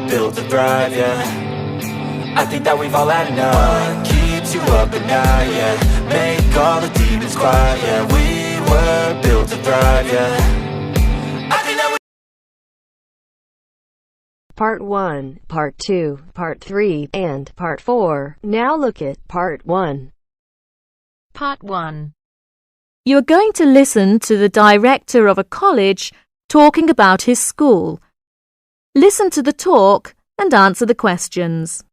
built to thrive, yeah. I think that we've all had enough. What keeps you up at night, yeah. Make all the demons quiet, yeah. We were built to thrive, yeah. I think that we Part 1, Part 2, Part 3, and Part 4. Now look at Part 1. Part 1. You are going to listen to the director of a college talking about his school. Listen to the talk and answer the questions.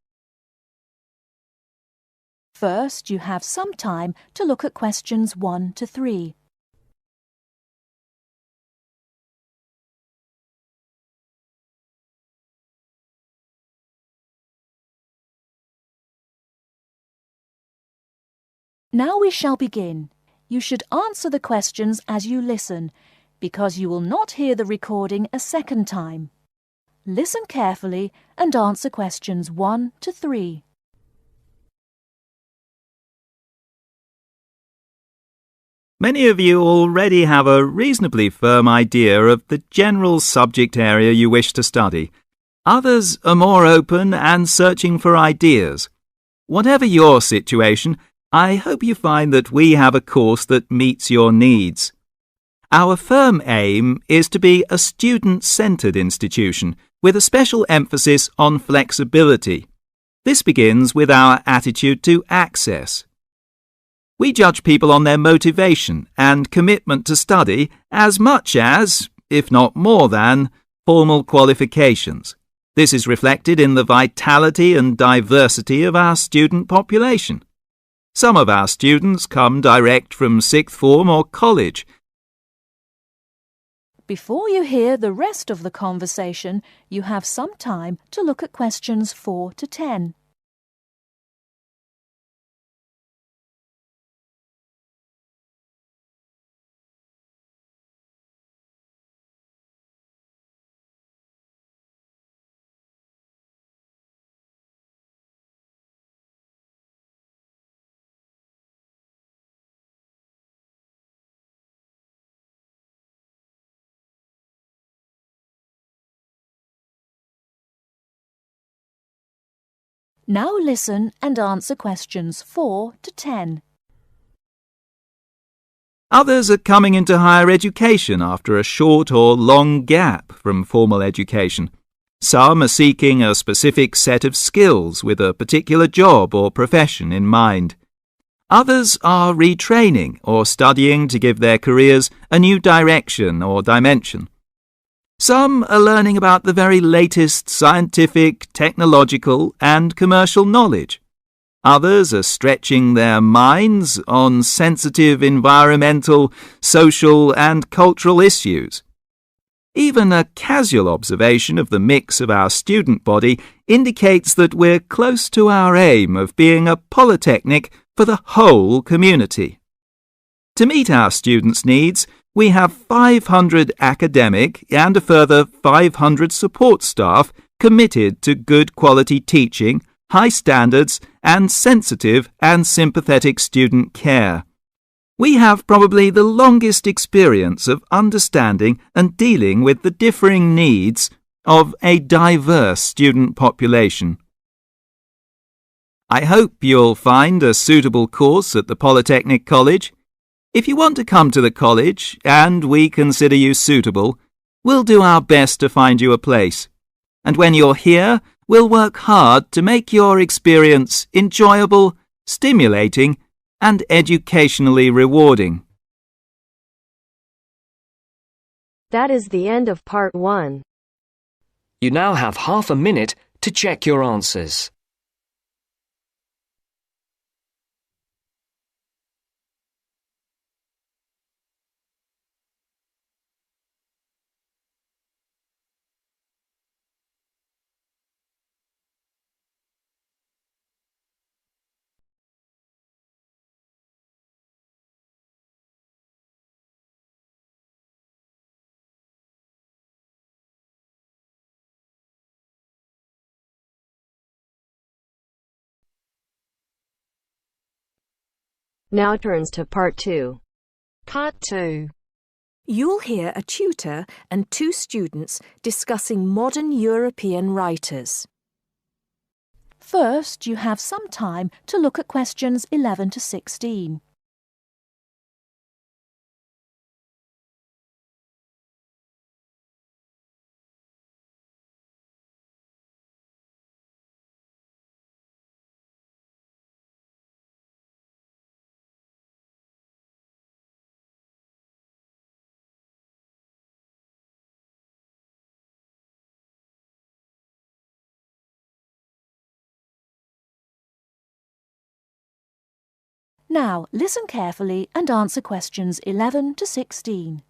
First, you have some time to look at questions 1 to 3. Now we shall begin. You should answer the questions as you listen, because you will not hear the recording a second time. Listen carefully and answer questions 1 to 3. Many of you already have a reasonably firm idea of the general subject area you wish to study. Others are more open and searching for ideas. Whatever your situation, I hope you find that we have a course that meets your needs. Our firm aim is to be a student-centred institution with a special emphasis on flexibility. This begins with our attitude to access. We judge people on their motivation and commitment to study as much as, if not more than, formal qualifications. This is reflected in the vitality and diversity of our student population. Some of our students come direct from sixth form or college. Before you hear the rest of the conversation, you have some time to look at questions 4 to 10. Now listen and answer questions 4 to 10. Others are coming into higher education after a short or long gap from formal education. Some are seeking a specific set of skills with a particular job or profession in mind. Others are retraining or studying to give their careers a new direction or dimension. Some are learning about the very latest scientific, technological and commercial knowledge. Others are stretching their minds on sensitive environmental, social and cultural issues. Even a casual observation of the mix of our student body indicates that we're close to our aim of being a polytechnic for the whole community. To meet our students' needs, we have 500 academic and a further 500 support staff committed to good quality teaching, high standards, and sensitive and sympathetic student care. We have probably the longest experience of understanding and dealing with the differing needs of a diverse student population. I hope you'll find a suitable course at the Polytechnic College. If you want to come to the college and we consider you suitable, we'll do our best to find you a place. And when you're here, we'll work hard to make your experience enjoyable, stimulating, and educationally rewarding. That is the end of Part 1. You now have half a minute to check your answers. Now turns to Part 2. Part 2. You'll hear a tutor and two students discussing modern European writers. First, you have some time to look at questions 11 to 16. Now, listen carefully and answer questions 11 to 16.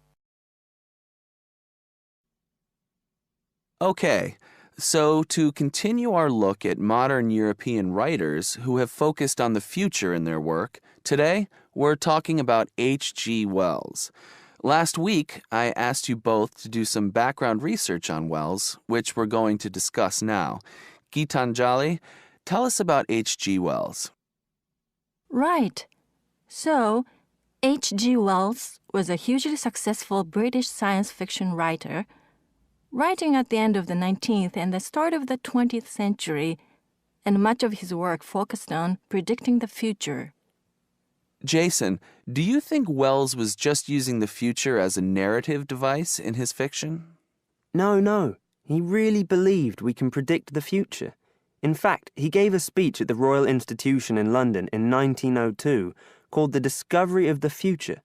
Okay, so to continue our look at modern European writers who have focused on the future in their work, today we're talking about H.G. Wells. Last week, I asked you both to do some background research on Wells, which we're going to discuss now. Gitanjali, tell us about H.G. Wells. Right. So, H.G. Wells was a hugely successful British science fiction writer, writing at the end of the 19th and the start of the 20th century, and much of his work focused on predicting the future. Jason, do you think Wells was just using the future as a narrative device in his fiction? No. He really believed we can predict the future. In fact, he gave a speech at the Royal Institution in London in 1902 called The Discovery of the Future.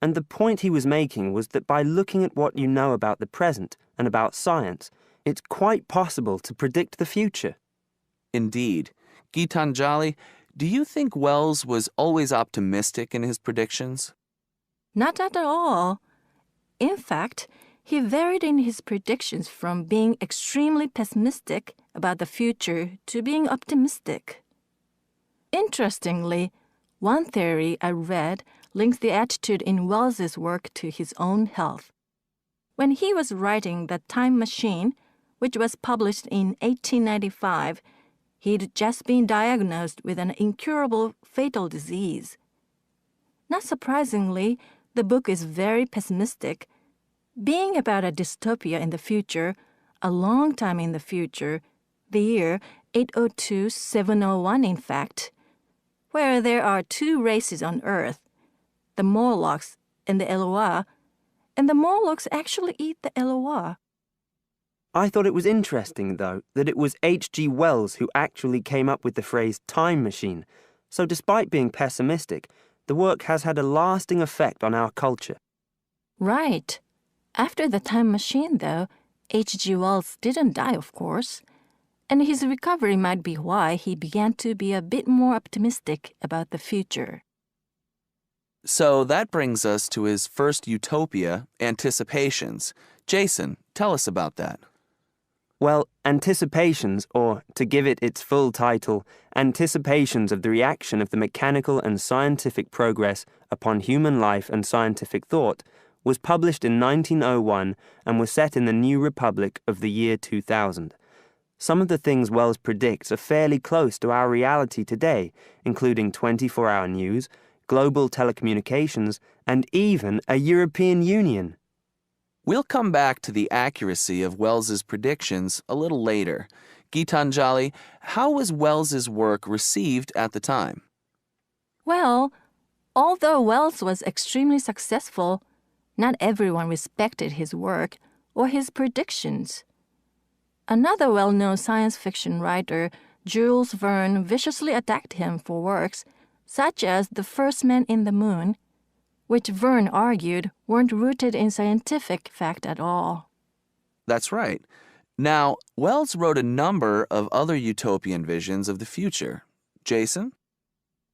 And the point he was making was that by looking at what you know about the present and about science, it's quite possible to predict the future. Indeed. Gitanjali, do you think Wells was always optimistic in his predictions? Not at all. In fact, he varied in his predictions from being extremely pessimistic about the future to being optimistic. Interestingly, one theory I read links the attitude in Wells's work to his own health. When he was writing The Time Machine, which was published in 1895, he'd just been diagnosed with an incurable fatal disease. Not surprisingly, the book is very pessimistic, being about a dystopia in the future, a long time in the future, the year 802-701 in fact, where there are two races on Earth, the Morlocks and the Eloi, and the Morlocks actually eat the Eloi. I thought it was interesting, though, that it was H.G. Wells who actually came up with the phrase time machine. So despite being pessimistic, the work has had a lasting effect on our culture. Right. After The Time Machine, though, H.G. Wells didn't die, of course, and his recovery might be why he began to be a bit more optimistic about the future. So that brings us to his first utopia, Anticipations. Jason, tell us about that. Well, Anticipations, or to give it its full title, Anticipations of the Reaction of the Mechanical and Scientific Progress upon Human Life and Scientific Thought, was published in 1901 and was set in the New Republic of the year 2000. Some of the things Wells predicts are fairly close to our reality today, including 24-hour news, global telecommunications, and even a European Union. We'll come back to the accuracy of Wells's predictions a little later. Gitanjali, how was Wells's work received at the time? Well, although Wells was extremely successful, not everyone respected his work or his predictions. Another well-known science fiction writer, Jules Verne, viciously attacked him for works such as The First Man in the Moon, which Verne argued weren't rooted in scientific fact at all. That's right. Now, Wells wrote a number of other utopian visions of the future. Jason?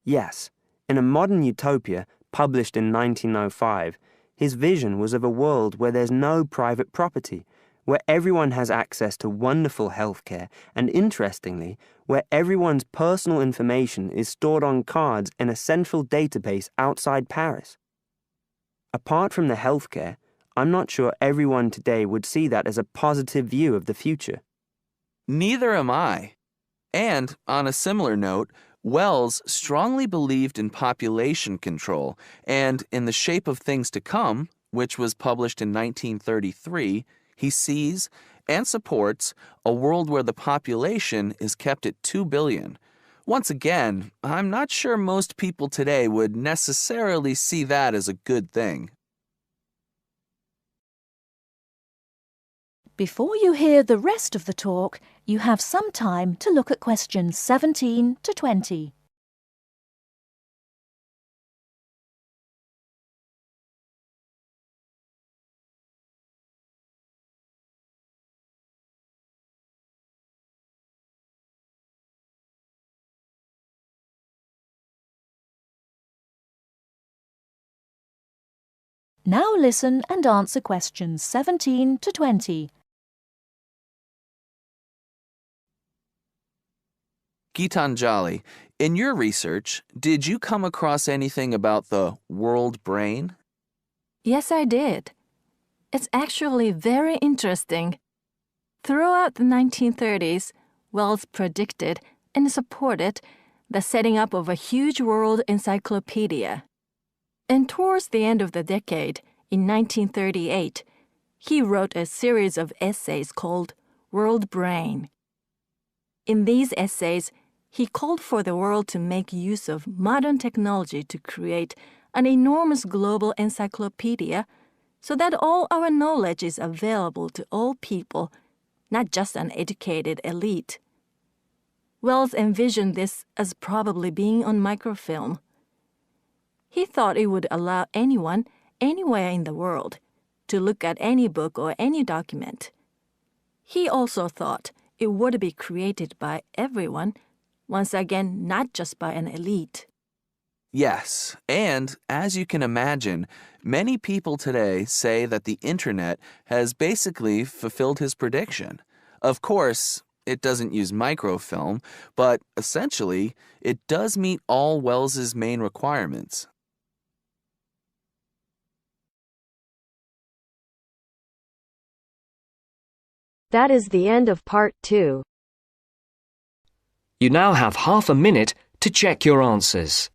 Yes. In A Modern Utopia, published in 1905, his vision was of a world where there's no private property, where everyone has access to wonderful healthcare, and interestingly, where everyone's personal information is stored on cards in a central database outside Paris. Apart from the healthcare, I'm not sure everyone today would see that as a positive view of the future. Neither am I. And, on a similar note, Wells strongly believed in population control and, in The Shape of Things to Come, which was published in 1933, he sees and supports a world where the population is kept at 2 billion. Once again, I'm not sure most people today would necessarily see that as a good thing. Before you hear the rest of the talk, you have some time to look at questions 17 to 20. Now listen and answer questions 17 to 20. Gitanjali, in your research, did you come across anything about the world brain? Yes, I did. It's actually very interesting. Throughout the 1930s, Wells predicted and supported the setting up of a huge world encyclopedia. And towards the end of the decade, in 1938, he wrote a series of essays called World Brain. In these essays, he called for the world to make use of modern technology to create an enormous global encyclopedia so that all our knowledge is available to all people, not just an educated elite. Wells envisioned this as probably being on microfilm. He thought it would allow anyone, anywhere in the world, to look at any book or any document. He also thought it would be created by everyone, once again, not just by an elite. Yes, and as you can imagine, many people today say that the internet has basically fulfilled his prediction. Of course, it doesn't use microfilm, but essentially, it does meet all Wells's main requirements. That is the end of part 2. You now have half a minute to check your answers.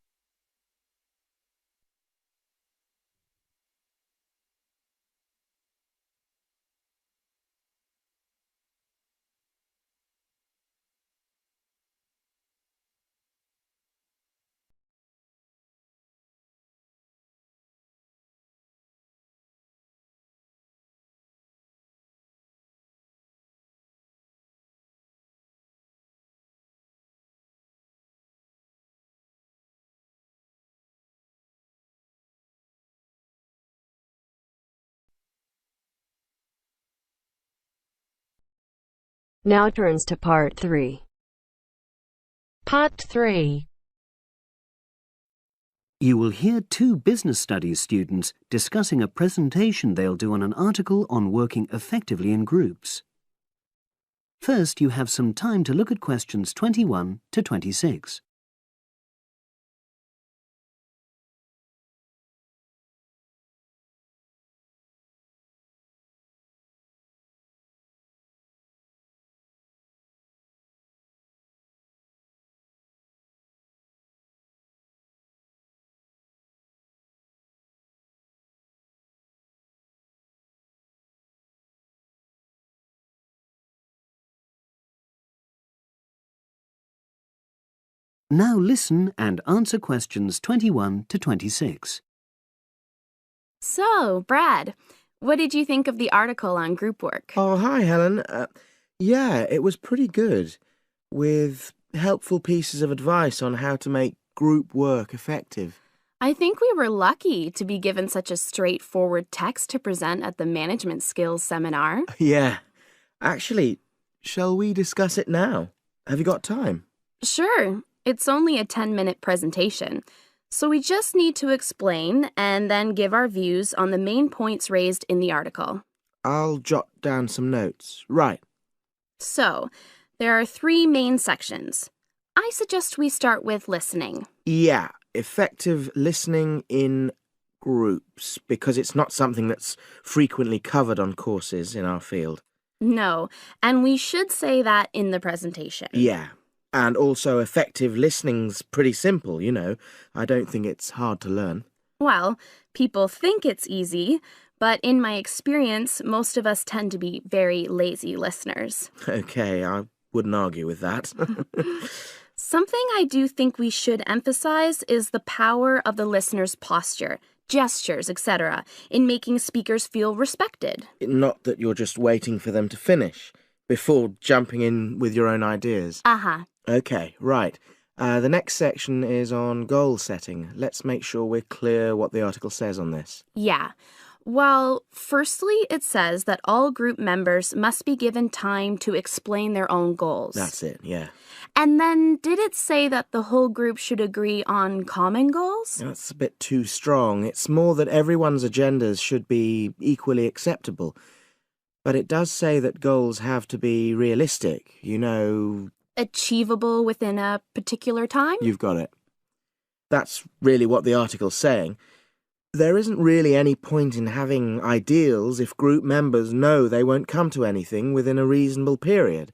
Now turns to part 3. Part 3. You will hear 2 business studies students discussing a presentation they'll do on an article on working effectively in groups. First, you have some time to look at questions 21 to 26. Now listen and answer questions 21 to 26. So, Brad, what did you think of the article on group work? Oh, hi, Helen. Yeah, it was pretty good, with helpful pieces of advice on how to make group work effective. I think we were lucky to be given such a straightforward text to present at the Management Skills Seminar. Yeah. Actually, shall we discuss it now? Have you got time? Sure. It's only a 10-minute presentation, so we just need to explain and then give our views on the main points raised in the article. I'll jot down some notes. Right. So, there are 3 main sections. I suggest we start with listening. Yeah, effective listening in groups, because it's not something that's frequently covered on courses in our field. No, and we should say that in the presentation. Yeah. And also effective listening's pretty simple, you know. I don't think it's hard to learn. Well, people think it's easy, but in my experience, most of us tend to be very lazy listeners. Okay, I wouldn't argue with that. Something I do think we should emphasize is the power of the listener's posture, gestures, etc., in making speakers feel respected. Not that you're just waiting for them to finish before jumping in with your own ideas. Uh-huh. Okay, right. The next section is on goal setting. Let's make sure we're clear what the article says on this. Yeah. Well, firstly, it says that all group members must be given time to explain their own goals. That's it, yeah. And then, did it say that the whole group should agree on common goals? That's a bit too strong. It's more that everyone's agendas should be equally acceptable. But it does say that goals have to be realistic, Achievable within a particular time? You've got it. That's really what the article's saying. There isn't really any point in having ideals if group members know they won't come to anything within a reasonable period.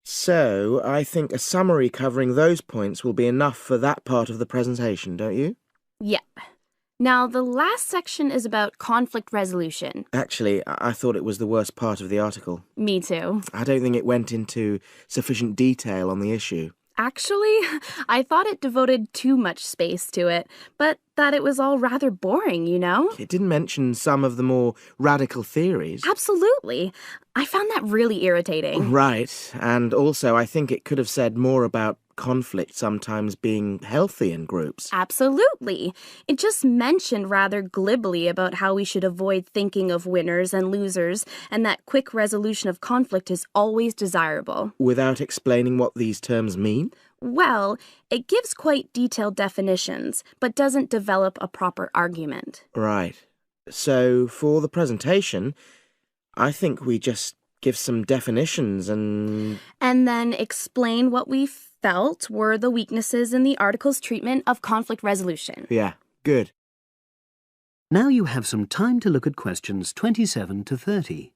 So, I think a summary covering those points will be enough for that part of the presentation, don't you? Yeah. Now, the last section is about conflict resolution. Actually, I thought it was the worst part of the article. Me too. I don't think it went into sufficient detail on the issue. Actually, I thought it devoted too much space to it, but that it was all rather boring, It didn't mention some of the more radical theories. Absolutely. I found that really irritating. Right, and also I think it could have said more about conflict sometimes being healthy in groups. Absolutely. It just mentioned rather glibly about how we should avoid thinking of winners and losers, and that quick resolution of conflict is always desirable. Without explaining what these terms mean? Well, it gives quite detailed definitions, but doesn't develop a proper argument. Right. So, for the presentation, I think we just give some definitions and then explain what we felt were the weaknesses in the article's treatment of conflict resolution. Yeah, good. Now you have some time to look at questions 27 to 30.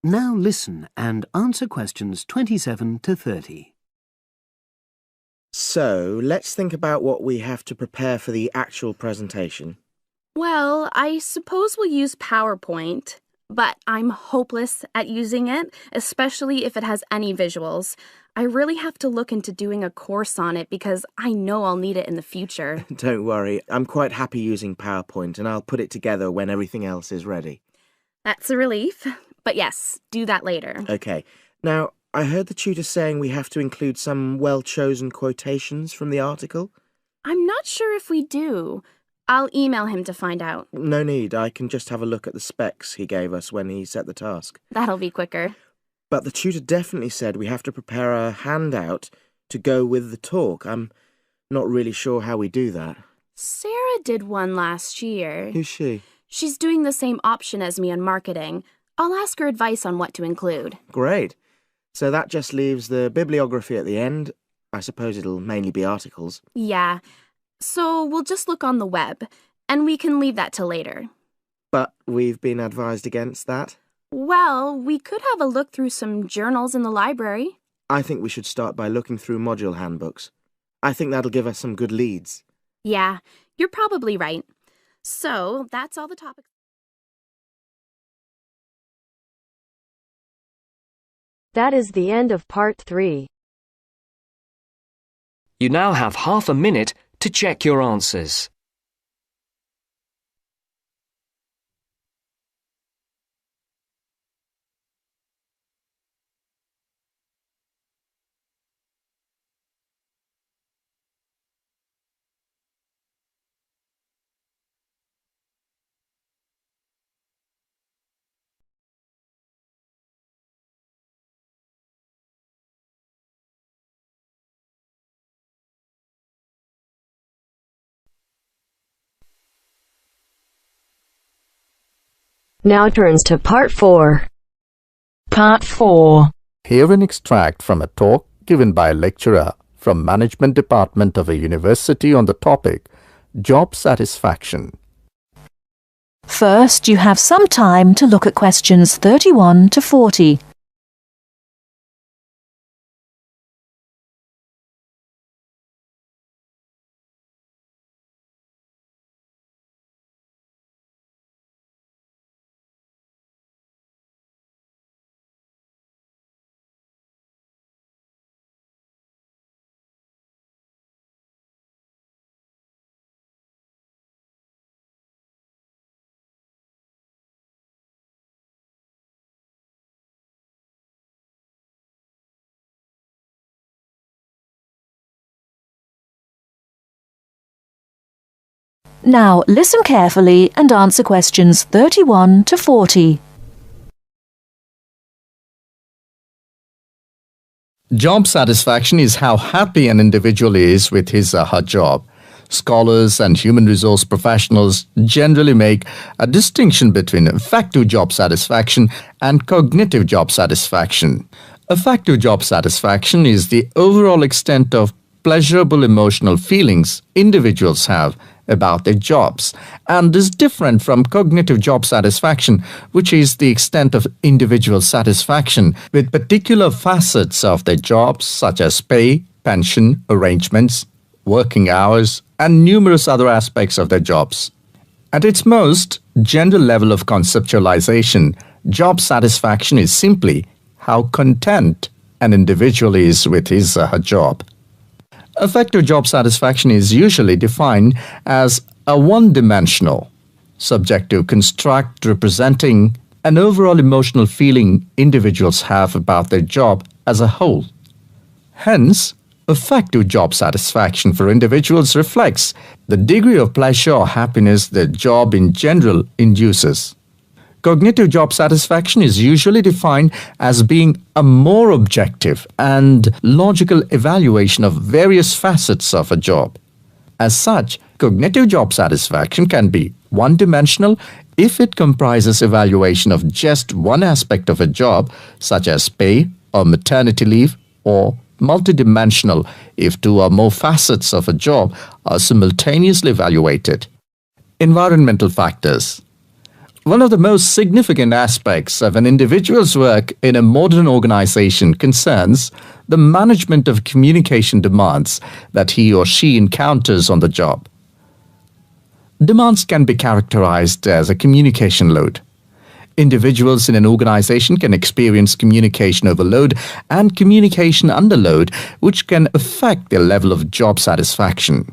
Now listen and answer questions 27 to 30. So, let's think about what we have to prepare for the actual presentation. Well, I suppose we'll use PowerPoint, but I'm hopeless at using it, especially if it has any visuals. I really have to look into doing a course on it because I know I'll need it in the future. Don't worry, I'm quite happy using PowerPoint and I'll put it together when everything else is ready. That's a relief. But yes, do that later. Okay. Now, I heard the tutor saying we have to include some well-chosen quotations from the article. I'm not sure if we do. I'll email him to find out. No need. I can just have a look at the specs he gave us when he set the task. That'll be quicker. But the tutor definitely said we have to prepare a handout to go with the talk. I'm not really sure how we do that. Sarah did one last year. Who's she? She's doing the same option as me on marketing. I'll ask her advice on what to include. Great. So that just leaves the bibliography at the end. I suppose it'll mainly be articles. Yeah. So we'll just look on the web, and we can leave that till later. But we've been advised against that? Well, we could have a look through some journals in the library. I think we should start by looking through module handbooks. I think that'll give us some good leads. Yeah, you're probably right. So that's all the topics. That is the end of part 3. You now have half a minute to check your answers. Now turns to part 4. Part 4. Hear an extract from a talk given by lecturer from Management Department of a university on the topic Job Satisfaction. First, you have some time to look at questions 31 to 40. Now, listen carefully and answer questions 31 to 40. Job satisfaction is how happy an individual is with his or her job. Scholars and human resource professionals generally make a distinction between affective job satisfaction and cognitive job satisfaction. Affective job satisfaction is the overall extent of pleasurable emotional feelings individuals have about their jobs and is different from cognitive job satisfaction, which is the extent of individual satisfaction with particular facets of their jobs such as pay, pension, arrangements, working hours, and numerous other aspects of their jobs. At its most general level of conceptualization, job satisfaction is simply how content an individual is with his or her job. Affective job satisfaction is usually defined as a one-dimensional, subjective construct representing an overall emotional feeling individuals have about their job as a whole. Hence, affective job satisfaction for individuals reflects the degree of pleasure or happiness their job in general induces. Cognitive job satisfaction is usually defined as being a more objective and logical evaluation of various facets of a job. As such, cognitive job satisfaction can be one-dimensional if it comprises evaluation of just one aspect of a job, such as pay or maternity leave, or multidimensional if two or more facets of a job are simultaneously evaluated. Environmental factors. One of the most significant aspects of an individual's work in a modern organization concerns the management of communication demands that he or she encounters on the job. Demands can be characterized as a communication load. Individuals in an organization can experience communication overload and communication underload, which can affect their level of job satisfaction.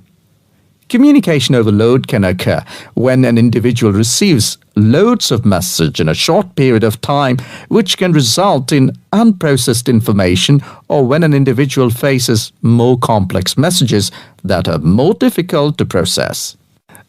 Communication overload can occur when an individual receives loads of message in a short period of time, which can result in unprocessed information, or when an individual faces more complex messages that are more difficult to process.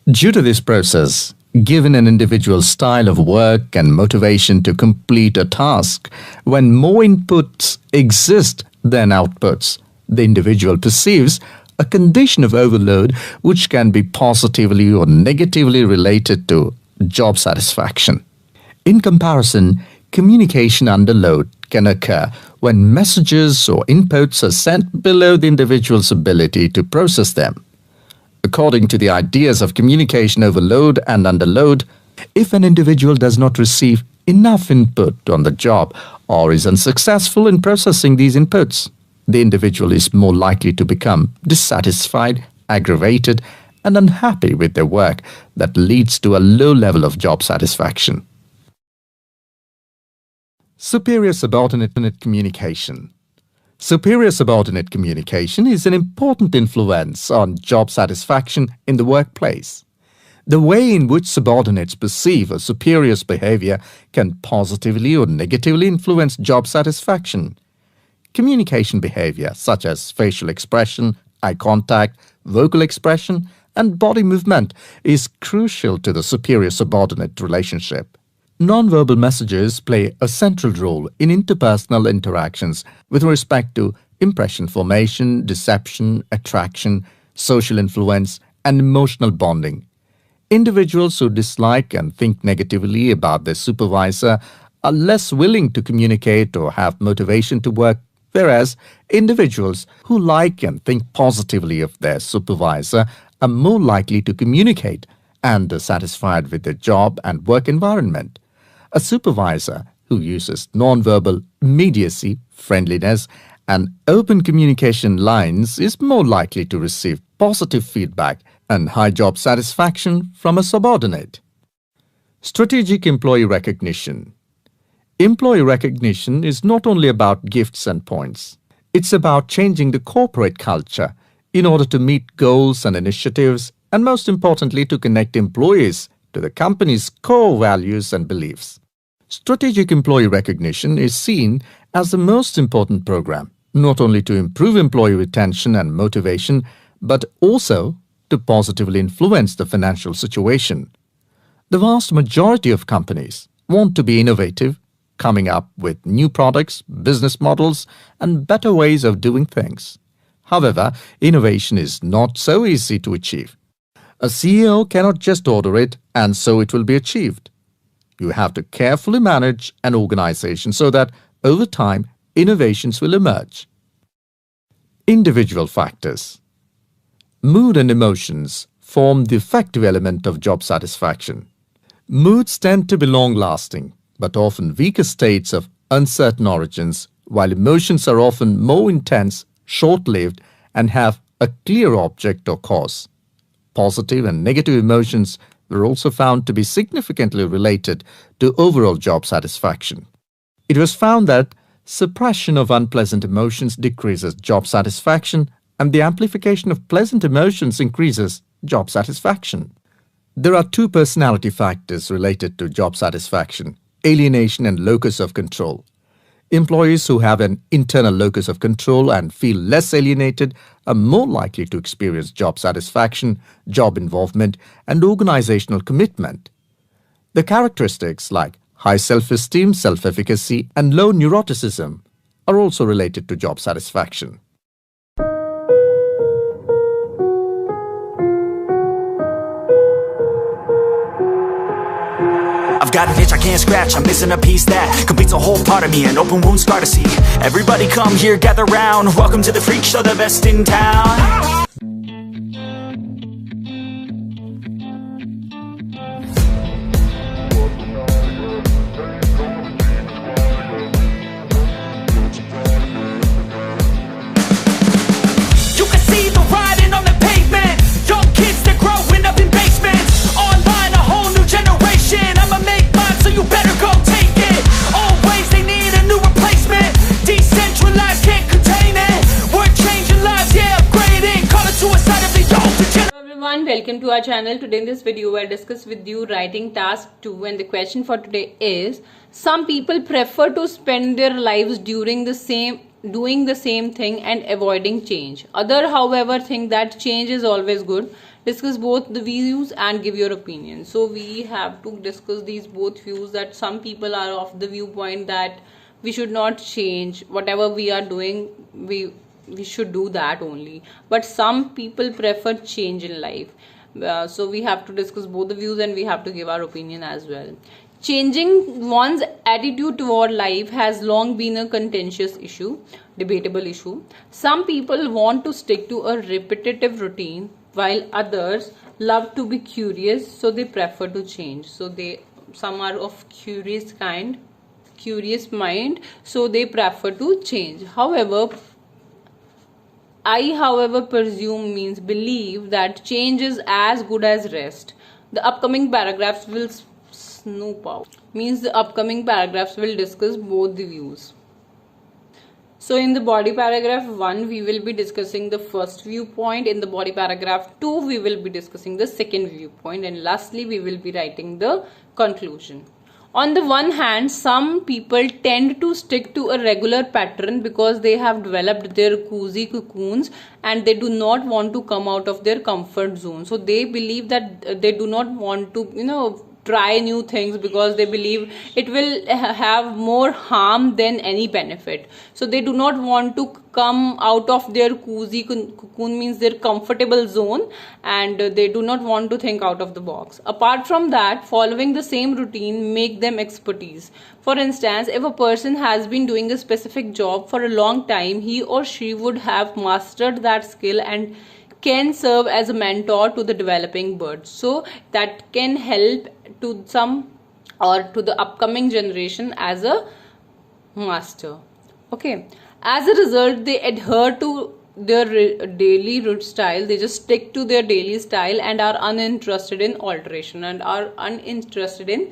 Due to this process, given an individual's style of work and motivation to complete a task, when more inputs exist than outputs, the individual perceives a condition of overload which can be positively or negatively related to job satisfaction. In comparison, communication underload can occur when messages or inputs are sent below the individual's ability to process them. According to the ideas of communication overload and underload, if an individual does not receive enough input on the job or is unsuccessful in processing these inputs, the individual is more likely to become dissatisfied, aggravated, and unhappy with their work that leads to a low level of job satisfaction. Superior-subordinate communication. Superior-subordinate communication is an important influence on job satisfaction in the workplace. The way in which subordinates perceive a superior's behavior can positively or negatively influence job satisfaction. Communication behavior, such as facial expression, eye contact, vocal expression, and body movement, is crucial to the superior-subordinate relationship. Nonverbal messages play a central role in interpersonal interactions with respect to impression formation, deception, attraction, social influence, and emotional bonding. Individuals who dislike and think negatively about their supervisor are less willing to communicate or have motivation to work whereas individuals who like and think positively of their supervisor are more likely to communicate and are satisfied with their job and work environment. A supervisor who uses nonverbal immediacy, friendliness, and open communication lines is more likely to receive positive feedback and high job satisfaction from a subordinate. Strategic employee recognition. Employee recognition is not only about gifts and points. It's about changing the corporate culture in order to meet goals and initiatives, and most importantly, to connect employees to the company's core values and beliefs. Strategic employee recognition is seen as the most important program, not only to improve employee retention and motivation, but also to positively influence the financial situation. The vast majority of companies want to be innovative, coming up with new products, business models, and better ways of doing things. However, innovation is not so easy to achieve. A CEO cannot just order it and so it will be achieved. You have to carefully manage an organization so that over time innovations will emerge. Individual factors. Mood and emotions form the effective element of job satisfaction. Moods tend to be long-lasting, but often weaker states of uncertain origins, while emotions are often more intense, short-lived, and have a clear object or cause. Positive and negative emotions were also found to be significantly related to overall job satisfaction. It was found that suppression of unpleasant emotions decreases job satisfaction, and the amplification of pleasant emotions increases job satisfaction. There are two personality factors related to job satisfaction: alienation and locus of control. Employees who have an internal locus of control and feel less alienated are more likely to experience job satisfaction, job involvement, and organizational commitment. The characteristics like high self-esteem, self-efficacy, and low neuroticism are also related to job satisfaction. I've got an itch I can't scratch, I'm missing a piece that completes a whole part of me, an open wound scar to see. Everybody come here, gather round, welcome to the freak show, the best in town. You can see the writing on the pavement, young kids, they're growing up in basements. Online, a whole new generation, I'ma make mine, so you better go take it. Always they need a new replacement, decentralized, can't contain it. We're changing lives, yeah, upgrading, call it suicide of the older generation. Hello everyone, welcome to our channel. Today in this video I'll discuss with you writing task 2, and the question for today is: some people prefer to spend their lives doing the same thing and avoiding change. Other, however, think that change is always good. Discuss both the views and give your opinion. So we have to discuss these both views, that some people are of the viewpoint that we should not change, whatever we are doing we should do that only, but some people prefer change in life. So we have to discuss both the views and we have to give our opinion as well. Changing one's attitude toward life has long been a contentious issue, debatable issue. Some people want to stick to a repetitive routine, while others love to be curious, so they prefer to change. So some are of curious mind, so they prefer to change. However, presume means believe that change is as good as rest. The upcoming paragraphs will discuss both the views. So in the body paragraph 1, we will be discussing the first viewpoint. In the body paragraph 2, we will be discussing the second viewpoint. And lastly, we will be writing the conclusion. On the one hand, some people tend to stick to a regular pattern because they have developed their cozy cocoons and they do not want to come out of their comfort zone. So they believe that they do not want to, try new things because they believe it will have more harm than any benefit. So they do not want to come out of their cozy cocoon, means their comfortable zone, and they do not want to think out of the box. Apart from that, following the same routine make them expertise. For instance, if a person has been doing a specific job for a long time, he or she would have mastered that skill and can serve as a mentor to the developing birds. So that can help to some or to the upcoming generation as a master. Okay. As a result, they adhere to their daily route style. They just stick to their daily style and are uninterested in alteration and are uninterested in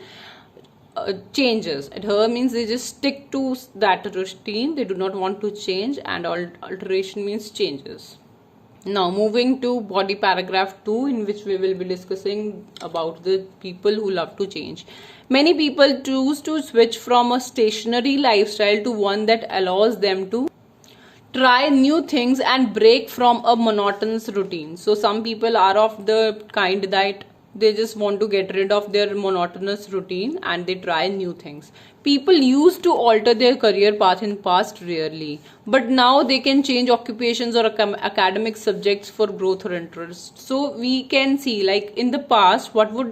changes. Adhere means they just stick to that routine. They do not want to change, and alteration means changes. Now moving to body paragraph 2, in which we will be discussing about the people who love to change. Many people choose to switch from a stationary lifestyle to one that allows them to try new things and break from a monotonous routine. So some people are of the kind that they just want to get rid of their monotonous routine and they try new things. People used to alter their career path in past rarely, but now they can change occupations or academic subjects for growth or interest. So we can see, like in the past, what was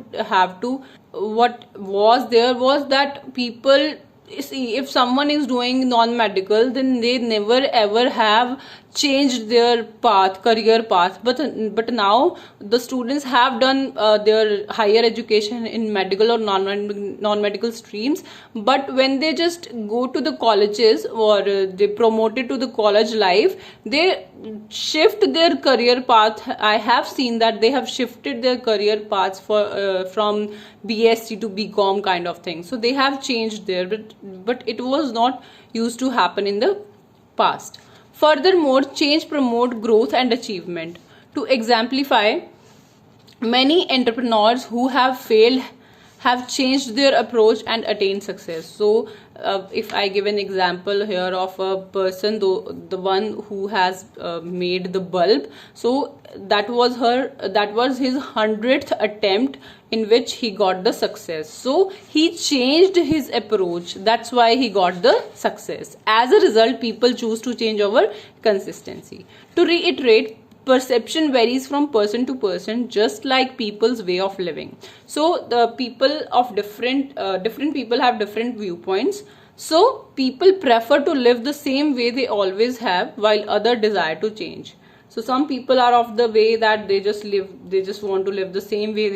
there was that people see, if someone is doing non-medical, then they never ever have changed their career path, but now the students have done their higher education in medical or non-medical streams, but when they just go to the colleges or they promoted to the college life, they shift their career path. I have seen that they have shifted their career paths from BSc to BCom kind of thing. So they have changed there, but it was not used to happen in the past. Furthermore, change promote growth and achievement. To exemplify, many entrepreneurs who have failed have changed their approach and attained success. So if I give an example here of a person, the one who has made the bulb, so that was his 100th attempt in which he got the success. So he changed his approach, that's why he got the success. As a result, people choose to change over consistency. To reiterate, perception varies from person to person, just like people's way of living. So the people of different people have different viewpoints. So people prefer to live the same way they always have, while others desire to change. So some people are of the way that they just want to live the same way